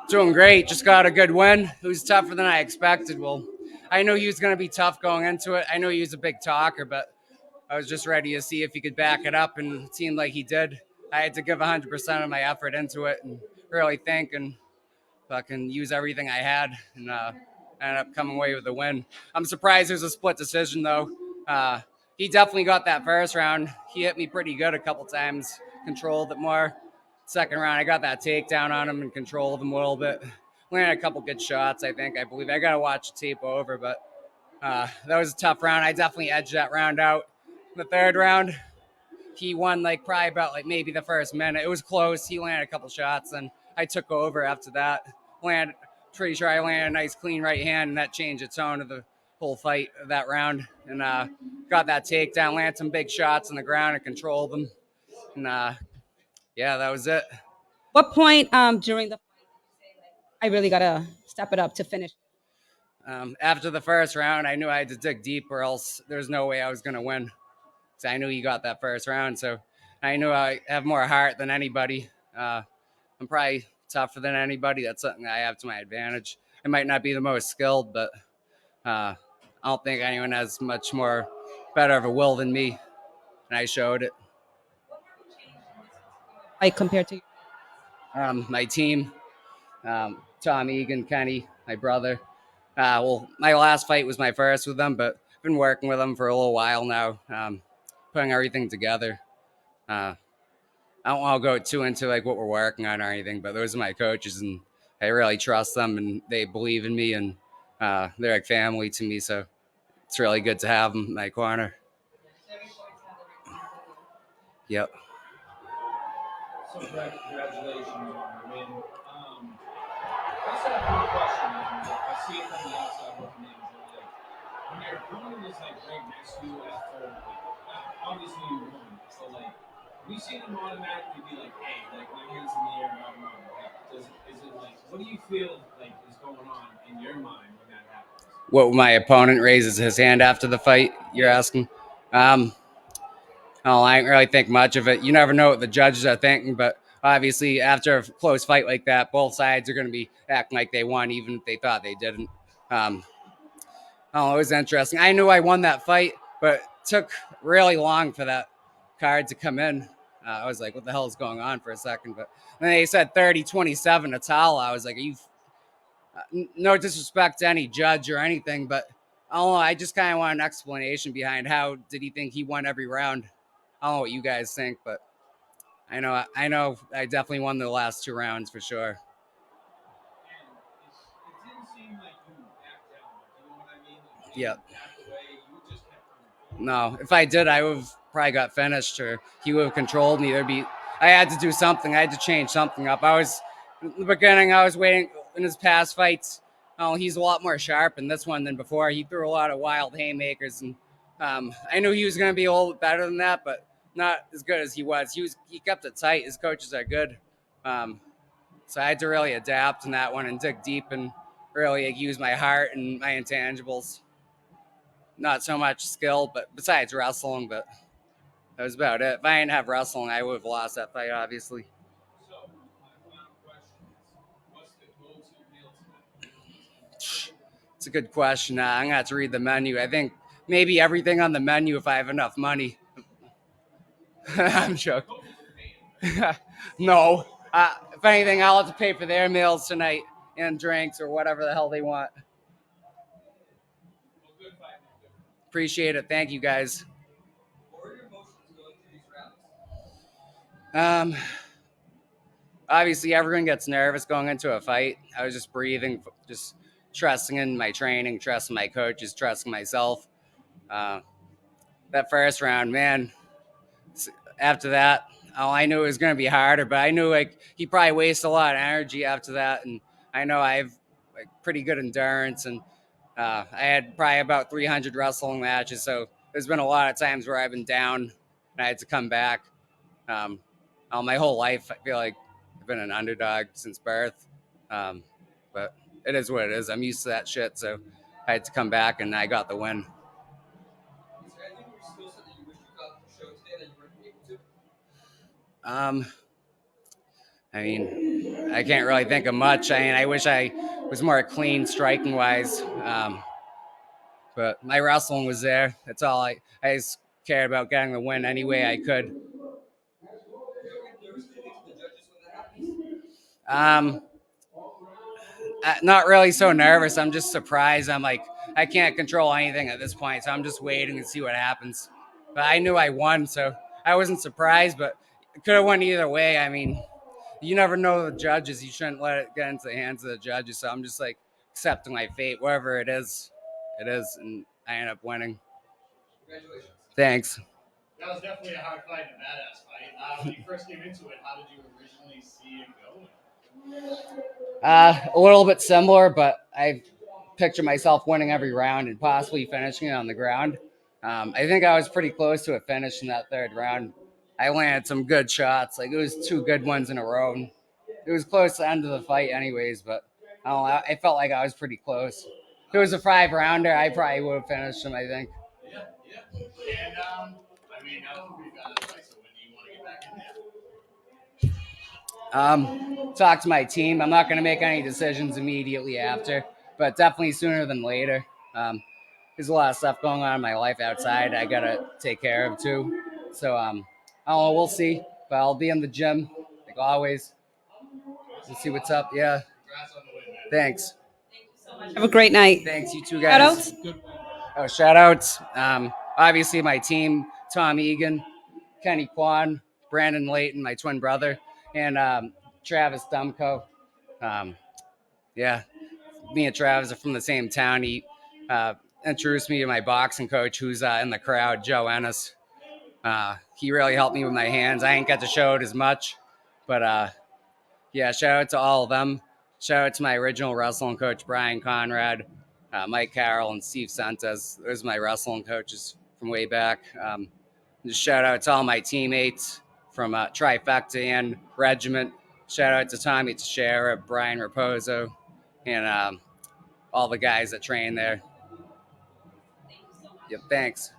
Doing great. Just got a good win. It was tougher than I expected. Well, I knew he was going to be tough going into it. I knew he was a big talker, but I was just ready to see if he could back it up, and it seemed like he did. I had to give 100% of my effort into it and really think and fucking use everything I had, and ended up coming away with a win. I'm surprised there's a split decision, though. He definitely got that first round. He hit me pretty good a couple times, controlled it more. Second round, I got that takedown on him and controlled him a little bit. Landed a couple good shots, I believe. I got to watch the tape over, but that was a tough round. I definitely edged that round out. The third round, he won like probably about like maybe the first minute. It was close. He landed a couple shots, and I took over after that. Landed, pretty sure I landed a nice clean right hand, and that changed the tone of the whole fight of that round. And got that takedown, landed some big shots on the ground, and controlled them. And yeah, that was it. What point during the I really gotta step it up to finish? After the first round, I knew I had to dig deep, or else there's no way I was going to win. So I knew he got that first round, so I knew I have more heart than anybody. I'm probably tougher than anybody. That's something I have to my advantage. I might not be the most skilled, but I don't think anyone has much more better of a will than me, and I showed it. Like compared to My team, Tom Egan, Kenny, my brother. Well, my last fight was my first with them, but I've been working with them for a little while now, putting everything together. Uh, I don't want to go too into like what we're working on or anything, but those are my coaches, and I really trust them, and they believe in me, and they're like family to me. So it's really good to have them in my corner. Yep. So congratulations on the win. I also have one question, and I see it from the outside looking in. But like, when your opponent is like right next to you after, like, obviously you won. So like, we see them automatically be like, hey, like my hands in the air, I won. Like, is it like, what do you feel like is going on in your mind when that happens? What my opponent raises his hand after the fight? You're Yeah. asking. Um, Oh, I didn't really think much of it. You never know what the judges are thinking, but obviously, after a close fight like that, both sides are going to be acting like they won, even if they thought they didn't. Um, oh, it was interesting. I knew I won that fight, but it took really long for that card to come in. I was like, what the hell is going on for a second? But then they said 30-27 Atala. I was like, are you no disrespect to any judge or anything, but I don't know. I just kind of want an explanation behind how did he think he won every round. I don't know what you guys think, but I know I definitely won the last two rounds for sure. And it didn't seem like you backed down. Like, you know what I mean? Like, you Yep. didn't back away. You just kept coming forward. No, if I did, I would have probably got finished, or he would have controlled me. I had to do something. I had to change something up. I was in the beginning. I was waiting in his past fights. Oh, he's a lot more sharp in this one than before. He threw a lot of wild haymakers, and I knew he was going to be a little bit better than that, but not as good as he was. He kept it tight. His coaches are good, um, so I had to really adapt in that one and dig deep and really use my heart and my intangibles. Not so much skill, but besides wrestling, but that was about it. If I didn't have wrestling, I would have lost that fight, obviously. So, my final question is, what's the go-to meal tonight? It's a good question. I'm going to have to read the menu. I think maybe everything on the menu if I have enough money. I'm joking. Coaches are paying. No. If anything, I'll have to pay for their meals tonight and drinks or whatever the hell they want. Well, good fight, man. Good fight. Appreciate it. Thank you, guys. What were your emotions going through these rounds? Um, Obviously, everyone gets nervous going into a fight. I was just breathing, just trusting in my training, trusting my coaches, trusting myself. Uh, that first round, man. After that, oh, I knew it was going to be harder, but I knew like he probably wasted a lot of energy after that, and I know I have like pretty good endurance, and I had probably about 300 wrestling matches, so there's been a lot of times where I've been down and I had to come back. Um, my whole life, I feel like I've been an underdog since birth, um, but it is what it is. I'm used to that shit, so I had to come back, and I got the win. Is there anything in your skill set that you wish you got to show today that you weren't able to? Um, I mean, I can't really think of much. I mean, I wish I was more clean striking wise, but my wrestling was there. That's all I just cared about getting the win any way I could. Um, Not really so nervous. I'm just surprised. I'm like, I can't control anything at this point, so I'm just waiting to see what happens. But I knew I won, so I wasn't surprised. But it could have went either way. I mean, you never know the judges. You shouldn't let it get into the hands of the judges. So I'm just like accepting my fate, whatever it is, and I end up winning. Congratulations. Thanks. That was definitely a hard fight and a badass fight. When you first came into it, how did you originally see it going? A little bit similar, but I picture myself winning every round and possibly finishing it on the ground. I think I was pretty close to a finish in that third round. I landed some good shots. Like it was two good ones in a row. And it was close to the end of the fight, anyways. But I don't know. I felt like I was pretty close. If it was a 5 rounder, I probably would have finished him. I think. Yeah, yeah. And I mean, that was a pretty badass fight. So when do you want to get back in there? Talk to my team. I'm not going to make any decisions immediately after, but definitely sooner than later. There's a lot of stuff going on in my life outside I gotta take care of too. So I don't know. We'll see, but I'll be in the gym like always. We'll see what's up. Yeah. Congrats on the win, man. Thanks. Have a great night. Thanks. You two Shout guys. outs. Oh, shout outs. Obviously my team: Tom Egan, Kenny Kwan, Brandon Layton, my twin brother, and Travis Dumko. Um, yeah, me and Travis are from the same town. He introduced me to my boxing coach, who's in the crowd, Joe Ennis. He really helped me with my hands. I ain't got to show it as much, but yeah, shout out to all of them. Shout out to my original wrestling coach, Brian Conrad, Mike Carroll, and Steve Santos. Those are my wrestling coaches from way back. Just shout out to all my teammates from Trifecta and Regiment. Shout out to Tommy Teixeira, Brian Raposo, and all the guys that train there. Yep, thanks.